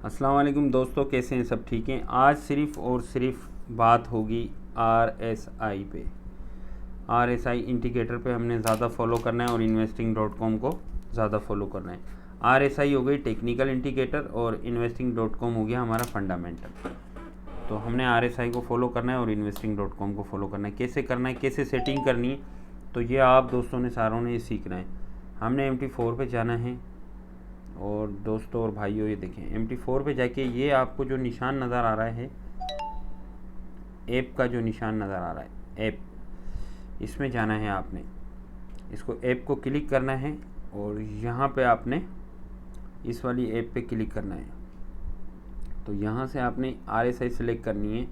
अस्सलाम वालेकुम दोस्तों, कैसे हैं? सब ठीक हैं। आज सिर्फ़ और सिर्फ बात होगी RSI पे। RSI इंडिकेटर पे हमने ज़्यादा फॉलो करना है और investing.com को ज़्यादा फॉलो करना है। RSI हो गई टेक्निकल इंडिकेटर और investing.com हो गया हमारा फंडामेंटल। तो हमने RSI को फॉलो करना है और investing.com को फॉलो करना है। कैसे करना है, कैसे सेटिंग करनी है, तो ये आप दोस्तों ने सारों ने ये सीखना है। हमने MT4 पे जाना है और दोस्तों और भाइयों ये देखें MT4 पे जाके ये आपको जो निशान नज़र आ रहा है, ऐप का जो निशान नज़र आ रहा है, ऐप, इसमें जाना है आपने। इसको ऐप को क्लिक करना है और यहाँ पे आपने इस वाली ऐप पे क्लिक करना है। तो यहाँ से आपने RSI सेलेक्ट करनी है।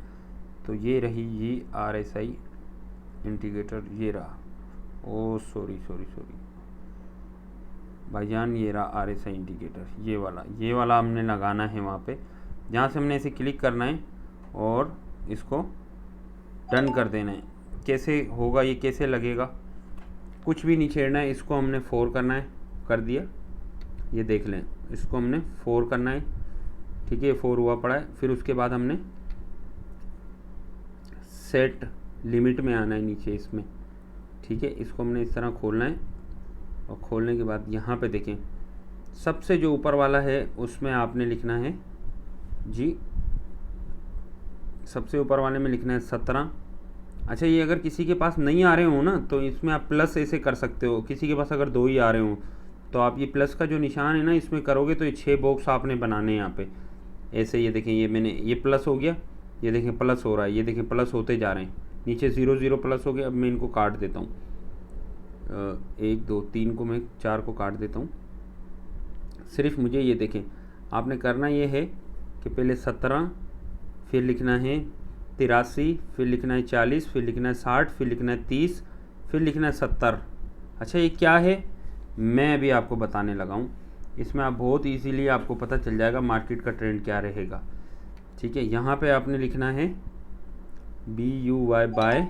तो ये रही ये RSI इंडिकेटर, ये रहा। ओ सॉरी भाईजान, ये रहा RSI इंडिकेटर, ये वाला हमने लगाना है वहाँ पे। जहाँ से हमने इसे क्लिक करना है और इसको डन कर देना है। कैसे होगा ये, कैसे लगेगा, कुछ भी नहीं छेड़ना है। इसको हमने 4 करना है, कर दिया, ये देख लें। इसको हमने 4 करना है, ठीक है, 4 हुआ पड़ा है। फिर उसके बाद हमने सेट लिमिट में आना है नीचे इसमें, ठीक है। इसको हमने इस तरह खोलना है और खोलने के बाद यहाँ पे देखें, सबसे जो ऊपर वाला है उसमें आपने लिखना है जी, सबसे ऊपर वाले में लिखना है 17। अच्छा, ये अगर किसी के पास नहीं आ रहे हो ना, तो इसमें आप प्लस ऐसे कर सकते हो। किसी के पास अगर 2 ही आ रहे हो तो आप ये प्लस का जो निशान है ना, इसमें करोगे तो ये 6 बॉक्स आपने बनाने हैं यहाँ पे ऐसे। ये देखें, ये मैंने, ये प्लस हो गया, ये देखें प्लस हो रहा है, ये देखें प्लस होते जा रहे हैं। नीचे 0 0 प्लस हो गया। अब मैं इनको काट देता हूँ, 1 2 3 को मैं 4 को काट देता हूँ। सिर्फ मुझे ये देखें, आपने करना ये है कि पहले 17, फिर लिखना है 83, फिर लिखना है 40, फिर लिखना है 60, फिर लिखना है 30, फिर लिखना है 70। अच्छा, ये क्या है मैं अभी आपको बताने लगा हूँ। इसमें आप बहुत इजीली आपको पता चल जाएगा मार्केट का ट्रेंड क्या रहेगा, ठीक है। यहाँ पे आपने लिखना है BUY बाय,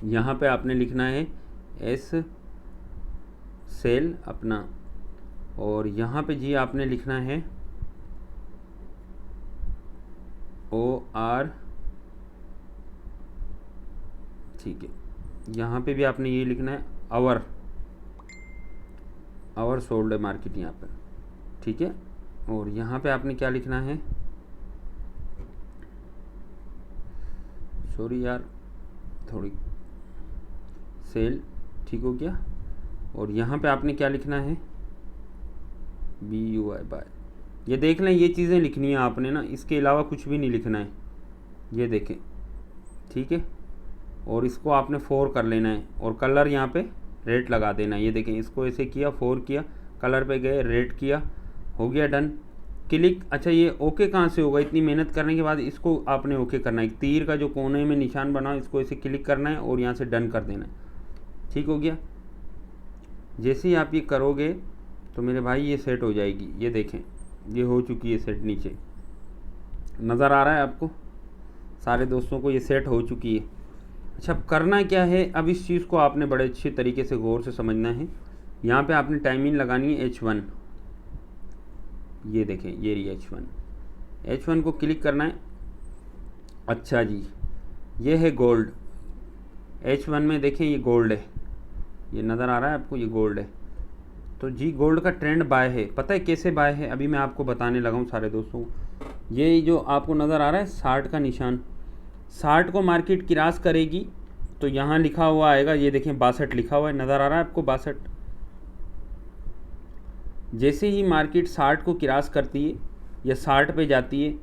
यहाँ पे आपने लिखना है S सेल अपना, और यहाँ पे जी आपने लिखना है OR, ठीक है। यहाँ पे भी आपने ये लिखना है आवर सोल्ड है मार्केट यहाँ पर, ठीक है। और यहाँ पे आपने क्या लिखना है, सॉरी यार थोड़ी, सेल, ठीक हो गया। और यहाँ पे आपने क्या लिखना है BUY बाय। ये देख लें, ये चीज़ें लिखनी है आपने ना, इसके अलावा कुछ भी नहीं लिखना है। ये देखें, ठीक है। और इसको आपने 4 कर लेना है और कलर यहाँ पे रेड लगा देना है। ये देखें, इसको ऐसे किया, 4 किया, कलर पे गए, रेड किया, हो गया डन, क्लिक। अच्छा, ये ओके कहाँ से होगा? इतनी मेहनत करने के बाद इसको आपने ओके करना है। तीर का जो कोने में निशान बना, इसको ऐसे क्लिक करना है और यहाँ से डन कर देना है, ठीक हो गया। जैसे ही आप ये करोगे तो मेरे भाई ये सेट हो जाएगी। ये देखें, ये हो चुकी है सेट, नीचे नज़र आ रहा है आपको, सारे दोस्तों को ये सेट हो चुकी है। अच्छा, अब करना क्या है, अब इस चीज़ को आपने बड़े अच्छे तरीके से गौर से समझना है। यहाँ पे आपने टाइमिंग लगानी है H1, ये देखें, ये रही H1 को क्लिक करना है। अच्छा जी, ये है गोल्ड, H1 में देखें ये गोल्ड है, ये नज़र आ रहा है आपको, ये गोल्ड है। तो जी गोल्ड का ट्रेंड बाय है। पता है कैसे बाय है, अभी मैं आपको बताने लगा हूँ सारे दोस्तों को। ये जो आपको नज़र आ रहा है 60 का निशान, 60 को मार्केट क्रॉस करेगी तो यहाँ लिखा हुआ आएगा, ये देखें 62 लिखा हुआ है, नज़र आ रहा है आपको 62। जैसे ही मार्केट 60 को क्रॉस करती है या 60 पे जाती है,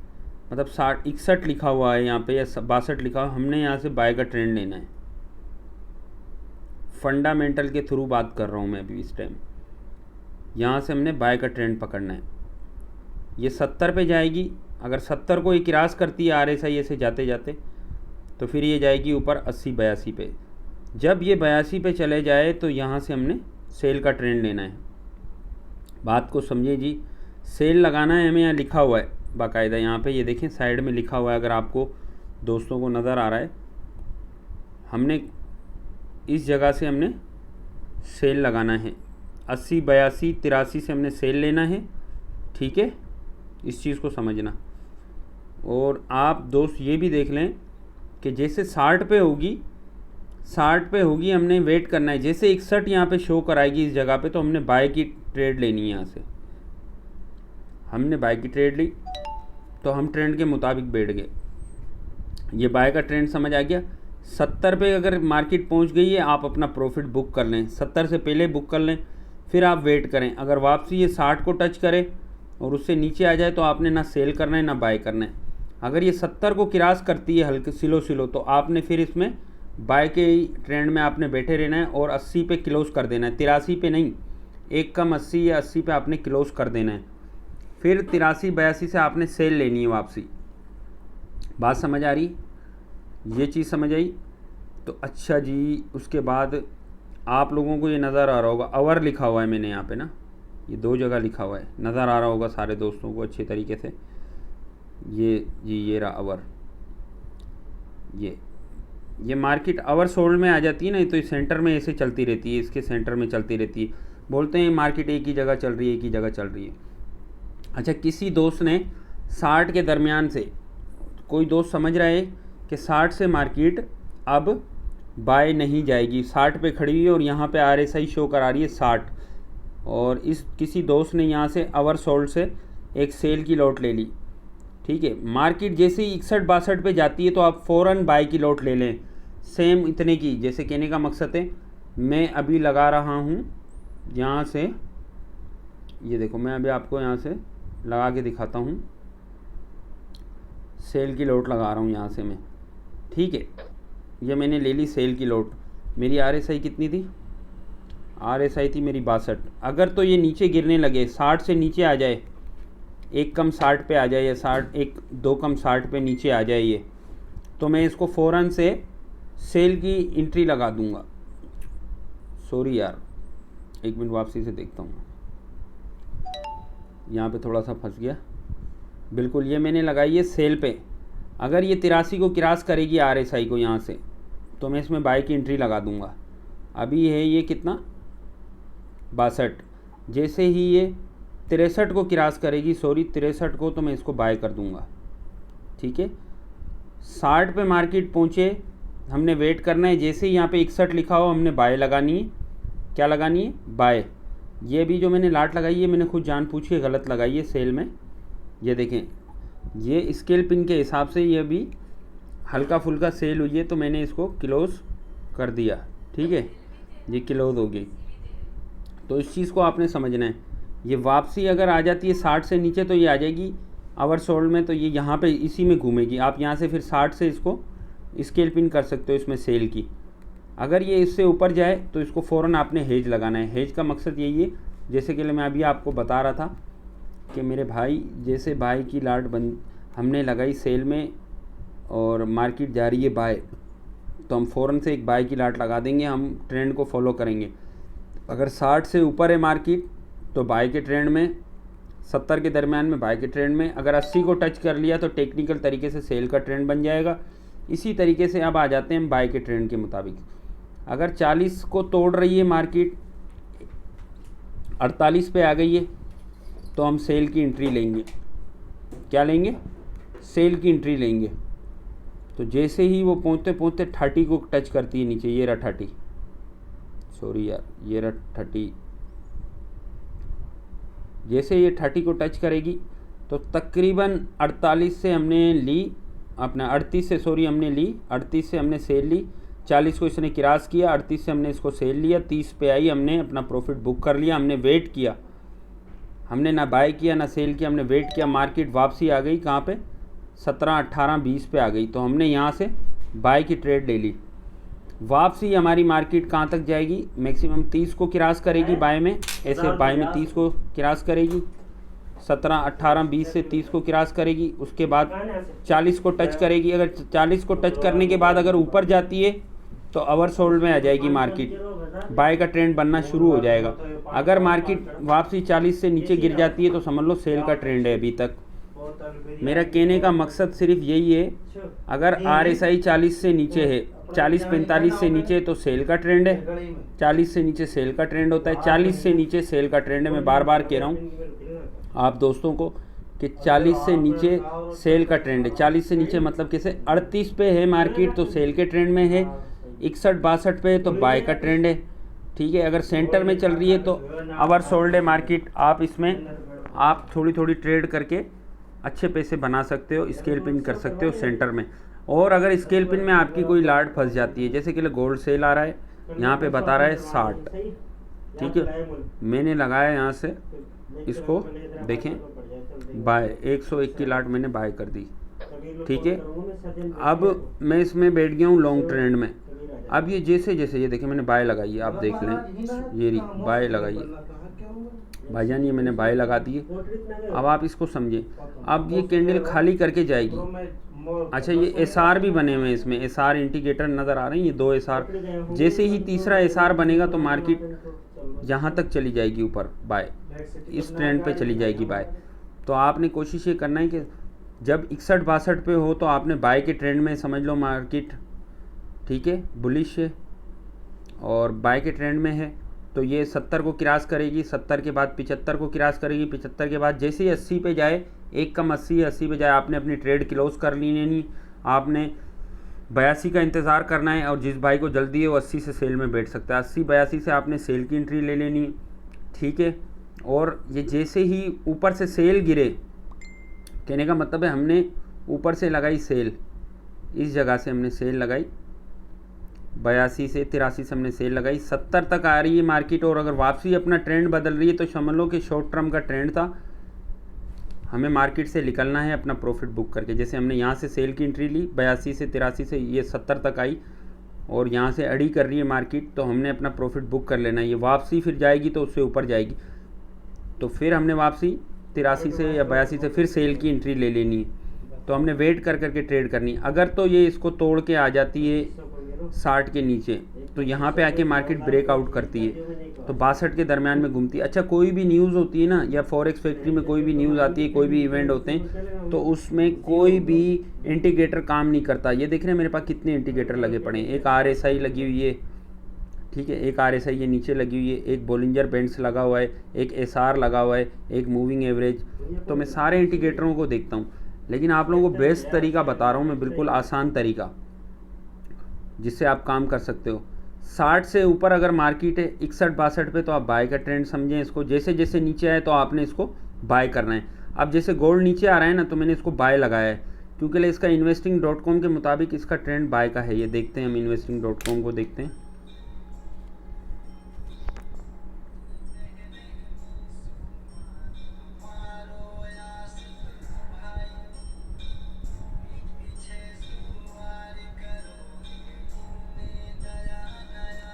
मतलब 61 लिखा हुआ है यहाँ पे या 62 लिखा हुआ, हमने यहाँ से बाय का ट्रेंड लेना है। फंडामेंटल के थ्रू बात कर रहा हूँ मैं अभी इस टाइम। यहाँ से हमने बाय का ट्रेंड पकड़ना है। ये 70 पे जाएगी, अगर 70 को ये क्रॉस करती है RSI ऐसे जाते जाते, तो फिर ये जाएगी ऊपर 80 82 पे। जब ये 82 पे चले जाए तो यहाँ से हमने सेल का ट्रेंड लेना है। बात को समझिए जी, सेल लगाना है हमें, यहाँ लिखा हुआ है बाकायदा, यहाँ पे ये देखें साइड में लिखा हुआ है, अगर आपको दोस्तों को नज़र आ रहा है, हमने इस जगह से हमने सेल लगाना है। 80 82 83 से हमने सेल लेना है, ठीक है। इस चीज़ को समझना। और आप दोस्त ये भी देख लें कि जैसे 60 पे होगी, 60 पे होगी, हमने वेट करना है। जैसे 61 यहाँ पे शो कराएगी इस जगह पे, तो हमने बाय की ट्रेड लेनी है। यहाँ से हमने बाय की ट्रेड ली तो हम ट्रेंड के मुताबिक बैठ गए। ये बाय का ट्रेंड समझ आ गया। 70 पे अगर मार्केट पहुंच गई है, आप अपना प्रॉफिट बुक कर लें, 70 से पहले बुक कर लें, फिर आप वेट करें। अगर वापसी ये 60 को टच करे और उससे नीचे आ जाए तो आपने ना सेल करना है ना बाय करना है। अगर ये 70 को क्रॉस करती है हल्के स्लो तो आपने फिर इसमें बाय के ट्रेंड में आपने बैठे रहना है और 80 पे क्लोज कर देना है, 83 पे नहीं, एक कम 80 या 80 पे आपने क्लोज कर देना है। फिर 83-82 से आपने सेल लेनी है वापसी। बात समझ आ रही? ये चीज़ समझ आई तो अच्छा जी। उसके बाद आप लोगों को ये नज़र आ रहा होगा, आवर लिखा हुआ है मैंने यहाँ पे ना, ये 2 जगह लिखा हुआ है, नज़र आ रहा होगा सारे दोस्तों को अच्छे तरीके से। ये जी ये रहा आवर। ये मार्केट आवर सोल्ड में आ जाती है ना, तो इस सेंटर में ऐसे चलती रहती है, इसके सेंटर में चलती रहती है। बोलते हैं मार्केट एक ही जगह चल रही है, एक ही जगह चल रही है। अच्छा, किसी दोस्त ने 60 के दरमियान से, कोई दोस्त समझ रहा है कि 60 से मार्केट अब बाय नहीं जाएगी, 60 पे खड़ी हुई है और यहाँ पे RSI शो करा रही है 60, और इस किसी दोस्त ने यहाँ से आवर सोल्ड से एक सेल की लॉट ले ली। ठीक है, मार्केट जैसे ही 61-62 पे जाती है तो आप फ़ौरन बाय की लॉट ले लें, सेम इतने की। जैसे कहने का मकसद है, मैं अभी लगा रहा हूँ यहाँ से, ये देखो मैं अभी आपको यहाँ से लगा के दिखाता हूँ, सेल की लॉट लगा रहा हूँ यहाँ से मैं। ठीक है, ये मैंने ले ली सेल की लॉट। मेरी RSI कितनी थी? RSI थी मेरी 62। अगर तो ये नीचे गिरने लगे, 60 से नीचे आ जाए, एक कम 60 पे आ जाए, या 60 एक 2 कम 60 पे नीचे आ जाए ये, तो मैं इसको फ़ौरन से सेल की एंट्री लगा दूंगा। सॉरी यार, एक मिनट वापसी से देखता हूँ, यहाँ पे थोड़ा सा फंस गया। बिल्कुल, ये मैंने लगाई है सेल पे। अगर ये 83 को क्रॉस करेगी RSI को यहाँ से, तो मैं इसमें बाय की एंट्री लगा दूंगा। अभी है ये कितना, 62। जैसे ही ये 63 को क्रॉस करेगी, सॉरी 63 को, तो मैं इसको बाय कर दूंगा। ठीक है, 60 पे मार्केट पहुँचे, हमने वेट करना है। जैसे ही यहाँ पे 61 लिखा हो, हमने बाय लगानी है। क्या लगानी है? बाय। ये भी जो मैंने लाट लगाई है, मैंने खुद जान पूछ के गलत लगाई है सेल में। ये देखें, ये स्केल पिन के हिसाब से ये भी हल्का फुल्का सेल हुई है, तो मैंने इसको क्लोज कर दिया। ठीक है, ये क्लोज हो गई। तो इस चीज़ को आपने समझना है। ये वापसी अगर आ जाती है 60 से नीचे, तो ये आ जाएगी आवर सोल्ड में, तो ये यहाँ पे इसी में घूमेगी। आप यहाँ से फिर 60 से इसको स्केल पिन कर सकते हो इसमें सेल की। अगर ये इससे ऊपर जाए तो इसको फ़ौरन आपने हेज लगाना है। हेज का मकसद यही है, जैसे कि मैं अभी आपको बता रहा था कि मेरे भाई, जैसे बाय की लाट हमने लगाई सेल में और मार्केट जा रही है बाय, तो हम फ़ौरन से एक बाय की लाट लगा देंगे, हम ट्रेंड को फॉलो करेंगे। अगर 60 से ऊपर है मार्केट तो बाय के ट्रेंड में, 70 के दरमियान में बाय के ट्रेंड में। अगर 80 को टच कर लिया तो टेक्निकल तरीके से सेल का ट्रेंड बन जाएगा। इसी तरीके से अब आ जाते हैं हम बाय के ट्रेंड के मुताबिक। अगर 40 को तोड़ रही है मार्केट, 48 पे आ गई है, तो हम सेल की एंट्री लेंगे। क्या लेंगे? सेल की एंट्री लेंगे। तो जैसे ही वो पहुँचते पहुँचते 30 को टच करती है नीचे, ये रहा 30, सॉरी यार, ये रहा 30। जैसे ये 30 को टच करेगी तो तकरीबन 48 से हमने ली, अपना 38 से, सॉरी हमने ली 38 से हमने सेल ली। 40 को इसने क्रॉस किया, 38 से हमने इसको सेल लिया, 30 पे आई, हमने अपना प्रॉफिट बुक कर लिया। हमने वेट किया, हमने ना बाय किया ना सेल किया, हमने वेट किया। मार्केट वापसी आ गई कहाँ पे? 17, 18, 20 पे आ गई, तो हमने यहाँ से बाय की ट्रेड ले ली। वापसी हमारी मार्केट कहाँ तक जाएगी? मैक्सिमम 30 को क्रॉस करेगी बाय में, ऐसे बाय में 30 को क्रॉस करेगी, 17, 18, 20 से 30 को क्रॉस करेगी, उसके बाद 40 को टच करेगी। अगर 40 को टच करने के बाद अगर ऊपर जाती है तो आवर सोल्ड में आ जाएगी मार्केट, बाय का ट्रेंड बनना शुरू हो जाएगा। अगर मार्केट वापसी 40 से नीचे गिर जाती है तो समझ लो सेल का ट्रेंड है अभी तक। मेरा कहने का मकसद सिर्फ यही है, अगर RSI 40 से नीचे है, 40-45 से नीचे तो सेल का ट्रेंड है, 40 से नीचे सेल का ट्रेंड होता है, 40 से नीचे सेल का ट्रेंड है। मैं बार बार कह रहा हूँ आप दोस्तों को कि 40 से नीचे सेल का ट्रेंड है। 40 से नीचे मतलब कैसे, 38 पे है मार्केट तो सेल के ट्रेंड में है, 61-62 पे है तो बाय का ट्रेंड है। ठीक है, अगर सेंटर में चल रही है तो अवर सोल्ड है मार्केट। आप इसमें आप थोड़ी थोड़ी ट्रेड करके अच्छे पैसे बना सकते हो, स्केल पिन कर सकते हो सेंटर में। और अगर स्केल पिन में आपकी कोई लाट फंस जाती है, जैसे कि गोल्ड सेल आ रहा है, यहाँ पे बता रहा है 60, ठीक है, मैंने लगाया यहाँ से इसको, देखें बाय 101 की लाट मैंने बाय कर दी। ठीक है, अब मैं इसमें बैठ गया हूँ लॉन्ग ट्रेंड में। अब ये जैसे जैसे ये देखें मैंने बाय लगाई है, आप देख लें, ये रही बाय लगाई है भाईजान, ये मैंने बाय लगा दी है। अब आप इसको समझें, अब ये कैंडल खाली करके जाएगी। अच्छा, ये एसआर भी बने हुए हैं इसमें, एसआर इंडिकेटर नज़र आ रहे हैं, ये 2 एसआर। जैसे ही तीसरा एसआर बनेगा तो मार्केट यहाँ तक चली जाएगी ऊपर बाय, इस ट्रेंड पे चली जाएगी बाय। तो आपने कोशिश ये करना है कि जब 61-62 पे हो तो आपने बाय के ट्रेंड में समझ लो मार्केट, ठीक है, बुलिश है और बाय के ट्रेंड में है। तो ये 70 को क्रॉस करेगी, 70 के बाद 75 को क्रॉस करेगी, 75 के बाद जैसे ही 80 पे जाए, एक कम 80 पे जाए, आपने अपनी ट्रेड क्लोज कर ली नहीं, आपने 82 का इंतज़ार करना है। और जिस भाई को जल्दी है वो 80 से सेल में बैठ सकता है, 80-82 से आपने सेल की एंट्री ले लेनी, ठीक है। और ये जैसे ही ऊपर से सेल गिरे, कहने का मतलब है हमने ऊपर से लगाई सेल, इस जगह से हमने सेल लगाई, 82 से 83 से हमने सेल लगाई, 70 तक आ रही है मार्केट। और अगर वापसी अपना ट्रेंड बदल रही है तो समझ लो कि शॉर्ट टर्म का ट्रेंड था, हमें मार्केट से निकलना है अपना प्रॉफिट बुक करके। जैसे हमने यहाँ से सेल की एंट्री ली 82 से 83 से, ये 70 तक आई और यहाँ से अड़ी कर रही है मार्केट, तो हमने अपना प्रॉफिट बुक कर लेना है। ये वापसी फिर जाएगी तो उससे ऊपर जाएगी, तो फिर हमने वापसी 83 से या 82 से फिर सेल की एंट्री ले लेनी है। तो हमने वेट कर करके ट्रेड करनी। अगर तो ये इसको तोड़ के आ जाती है 60 के नीचे, तो यहाँ पे आके मार्केट ब्रेकआउट करती है, तो 62 के दरमियान में घूमती है। अच्छा, कोई भी न्यूज़ होती है ना, या फॉरेक्स फैक्ट्री में कोई भी न्यूज़ आती है, कोई भी इवेंट होते हैं, तो उसमें कोई भी इंडिकेटर काम नहीं करता। ये देख रहे हैं मेरे पास कितने इंडिकेटर लगे पड़े हैं, एक RSI लगी हुई है, ठीक है, एक RSI ये नीचे लगी हुई है, एक बोलिंजर बैंड्स लगा हुआ है, एक SR लगा हुआ है, एक मूविंग एवरेज। तो मैं सारे इंडिकेटरों को देखता हूँ, लेकिन आप लोगों को बेस्ट तरीका बता रहा हूँ मैं, बिल्कुल आसान तरीका जिससे आप काम कर सकते हो। 60 से ऊपर अगर मार्केट है 61-62 पे, तो आप बाय का ट्रेंड समझें इसको। जैसे जैसे नीचे आए तो आपने इसको बाय करना है। अब जैसे गोल्ड नीचे आ रहा है ना, तो मैंने इसको बाय लगाया है, क्योंकि इसका investing.com के मुताबिक इसका ट्रेंड बाय का है। ये देखते हैं हम, investing.com को देखते हैं।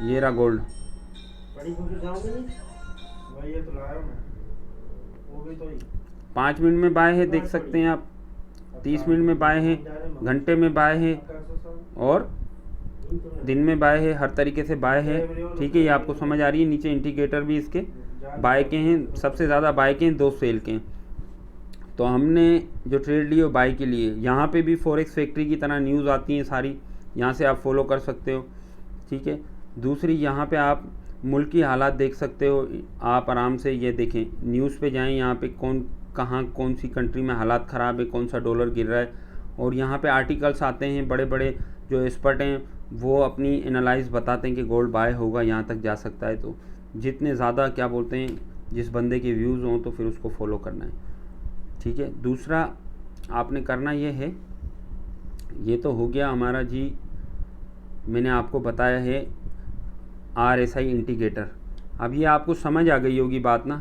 ये रहा गोल्ड, बड़ी खुशी जाऊंगी भाई, ये तो लाया मैं, वो भी तो ही 5 मिनट में बाय है, देख सकते हैं आप, 30 मिनट में बाय है, घंटे में बाय है और दिन में बाय है, हर तरीके से बाय है। ठीक है, ये आपको समझ आ रही है। नीचे इंडिकेटर भी इसके बाय के हैं, सबसे ज़्यादा बाय के हैं, 2 सेल के हैं। तो हमने जो ट्रेड ली वो बाय के लिए। यहाँ पे भी फॉरेक्स फैक्ट्री की तरह न्यूज़ आती हैं सारी, यहाँ से आप फॉलो कर सकते हो, ठीक है। दूसरी, यहाँ पे आप मुल्क की हालात देख सकते हो, आप आराम से ये देखें, न्यूज़ पे जाएं, यहाँ पे कौन सी कंट्री में हालात ख़राब है, कौन सा डॉलर गिर रहा है, और यहाँ पे आर्टिकल्स आते हैं, बड़े बड़े जो एक्सपर्ट हैं वो अपनी एनालाइज बताते हैं कि गोल्ड बाय होगा, यहाँ तक जा सकता है। तो जितने ज़्यादा क्या बोलते हैं, जिस बंदे के व्यूज़ हों तो फिर उसको फॉलो करना है, ठीक है। दूसरा आपने करना ये है, ये तो हो गया हमारा जी, मैंने आपको बताया है RSI इंडिकेटर। अब ये आपको समझ आ गई होगी बात ना।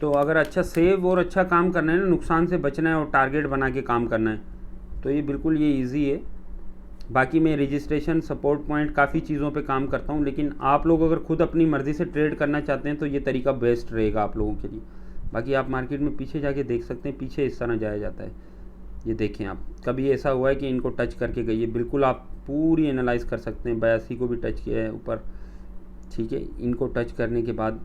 तो अगर अच्छा सेव और अच्छा काम करना है ना, नुकसान से बचना है और टारगेट बना के काम करना है, तो ये बिल्कुल ये इजी है। बाकी मैं रजिस्ट्रेशन, सपोर्ट पॉइंट, काफ़ी चीज़ों पे काम करता हूँ, लेकिन आप लोग अगर खुद अपनी मर्ज़ी से ट्रेड करना चाहते हैं तो ये तरीका बेस्ट रहेगा आप लोगों के लिए। बाकी आप मार्केट में पीछे जाके देख सकते हैं, पीछे इस तरह जाया जाता है। ये देखें आप, कभी ऐसा हुआ है कि इनको टच करके गई है, बिल्कुल आप पूरी एनालाइज कर सकते हैं। 82 को भी टच किया है ऊपर, ठीक है। इनको टच करने के बाद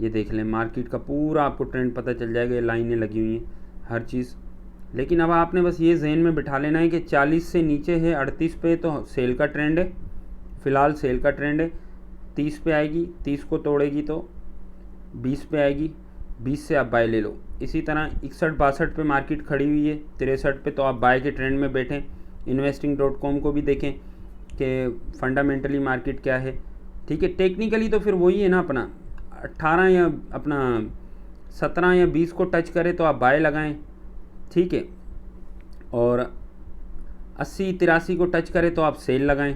ये देख लें, मार्केट का पूरा आपको ट्रेंड पता चल जाएगा, ये लाइनें लगी हुई हैं हर चीज़। लेकिन अब आपने बस ये जहन में बिठा लेना है कि 40 से नीचे है 38 पे तो सेल का ट्रेंड है, फ़िलहाल सेल का ट्रेंड है। 30 पे आएगी, 30 को तोड़ेगी तो 20 पे आएगी, 20 से आप बाय ले लो। इसी तरह 61-62 पे मार्केट खड़ी हुई है, 63 पे, तो आप बाय के ट्रेंड में बैठें। investing.com को भी देखें कि फंडामेंटली मार्केट क्या है, ठीक है। टेक्निकली तो फिर वही है ना, अपना 18 या अपना 17 या 20 को टच करे तो आप बाय लगाएं, ठीक है। और 80-83 को टच करे तो आप सेल लगाएं।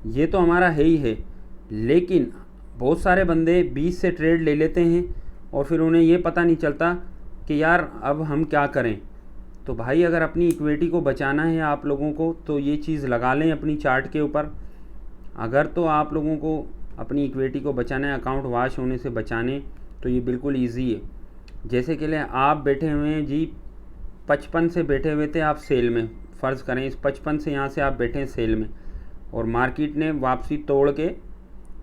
ये तो हमारा है ही है। लेकिन बहुत सारे बंदे 20 से ट्रेड ले लेते हैं और फिर उन्हें ये पता नहीं चलता कि यार अब हम क्या करें। तो भाई अगर अपनी इक्विटी को बचाना है आप लोगों को तो ये चीज़ लगा लें अपनी चार्ट के ऊपर। अगर तो आप लोगों को अपनी इक्विटी को बचाना है, अकाउंट वॉश होने से बचाने, तो ये बिल्कुल ईजी है। जैसे कि आप बैठे हुए हैं जी, 55 से बैठे हुए थे आप सेल में, फ़र्ज़ करें इस 55 से यहाँ से आप बैठे हैं सेल में और मार्केट ने वापसी तोड़ के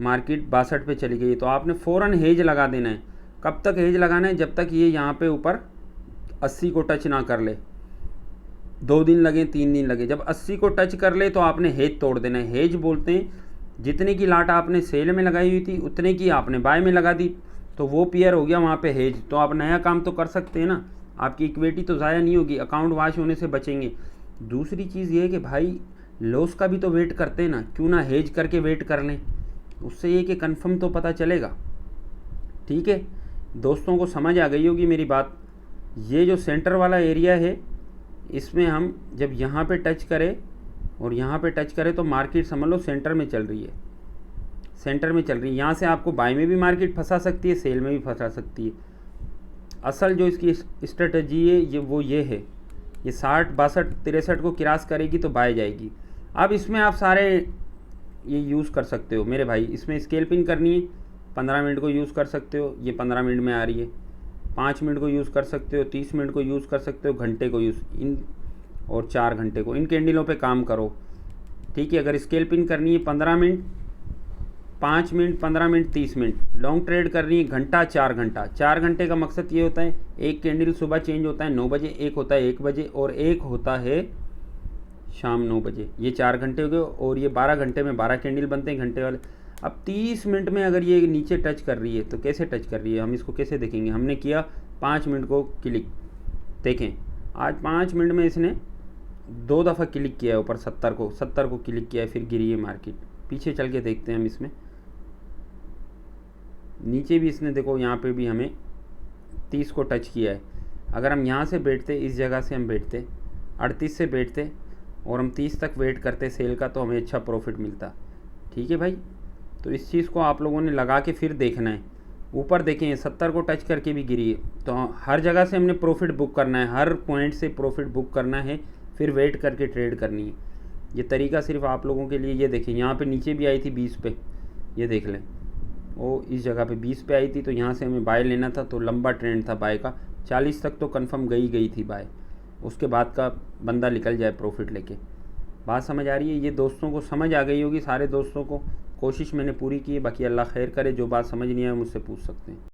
मार्केट 62 पे चली गई, तो आपने फ़ौरन हेज लगा देना है। कब तक हेज लगाना है? जब तक ये यहाँ पे ऊपर 80 को टच ना कर ले। 2 दिन लगे, 3 दिन लगे, जब 80 को टच कर ले तो आपने हेज तोड़ देना है। हेज बोलते हैं जितने की लाट आपने सेल में लगाई हुई थी उतने की आपने बाय में लगा दी, तो वो पेयर हो गया वहाँ पे हेज। तो आप नया काम तो कर सकते हैं ना, आपकी इक्विटी तो ज़ाया नहीं होगी, अकाउंट वॉश होने से बचेंगे। दूसरी चीज़ ये है कि भाई लॉस का भी तो वेट करते हैं ना, क्यों ना हेज करके वेट कर लें, उससे ये कि कंफर्म तो पता चलेगा, ठीक है। दोस्तों को समझ आ गई होगी मेरी बात। ये जो सेंटर वाला एरिया है इसमें हम जब यहाँ पे टच करें और यहाँ पे टच करें तो मार्केट समझ लो सेंटर में चल रही है, सेंटर में चल रही है। यहाँ से आपको बाय में भी मार्केट फंसा सकती है, सेल में भी फंसा सकती है। असल जो इसकी स्ट्रेटजी है ये है, ये 60, 62, 63 को क्रॉस करेगी तो बाय जाएगी। अब इसमें आप सारे ये यूज़ कर सकते हो मेरे भाई। इसमें स्केल पिन करनी है, 15 मिनट को यूज़ कर सकते हो, ये 15 मिनट में आ रही है। 5 मिनट को यूज़ कर सकते हो, 30 मिनट को यूज़ कर सकते हो, घंटे को यूज़ इन और 4 घंटे को, इन कैंडलों पे काम करो, ठीक है। अगर स्केल पिन करनी है 15 minute, 5 minute, 15 minute, 30 minute, long trade करनी है घंटा, 4 घंटा। 4 घंटे का मकसद ये होता है, एक कैंडल सुबह चेंज होता है 9 बजे, एक होता है 1 बजे और एक होता है शाम 9 बजे। ये 4 घंटे हो गए और ये 12 घंटे में 12 कैंडल बनते हैं घंटे वाले। अब 30 मिनट में अगर ये नीचे टच कर रही है तो कैसे टच कर रही है, हम इसको कैसे देखेंगे? हमने किया 5 मिनट को क्लिक, देखें आज 5 मिनट में इसने 2 दफ़ा क्लिक किया है ऊपर 70 को क्लिक किया है, फिर गिरी है मार्केट। पीछे चल के देखते हैं हम इसमें, नीचे भी इसने देखो यहाँ पे भी हमें 30 को टच किया है। अगर हम यहाँ से बैठते, इस जगह से हम बैठते 38 से बैठते और हम 30 तक वेट करते सेल का, तो हमें अच्छा प्रॉफिट मिलता, ठीक है भाई। तो इस चीज़ को आप लोगों ने लगा के फिर देखना है। ऊपर देखें 70 को टच करके भी गिरी है, तो हर जगह से हमने प्रॉफिट बुक करना है, हर पॉइंट से प्रॉफिट बुक करना है, फिर वेट करके ट्रेड करनी है। ये तरीका सिर्फ आप लोगों के लिए। ये देखें यहाँ पे नीचे भी आई थी 20 पे, ये देख लें, वो इस जगह पे 20 पे आई थी, तो यहाँ से हमें बाय लेना था, तो लंबा ट्रेंड था बाय का, 40 तक तो कंफर्म गई थी बाय, उसके बाद का बंदा निकल जाए प्रॉफिट लेके। बात समझ आ रही है? ये दोस्तों को समझ आ गई होगी, सारे दोस्तों को। कोशिश मैंने पूरी की है, बाकी अल्लाह खैर करे। जो बात समझ नहीं आए मुझसे पूछ सकते हैं।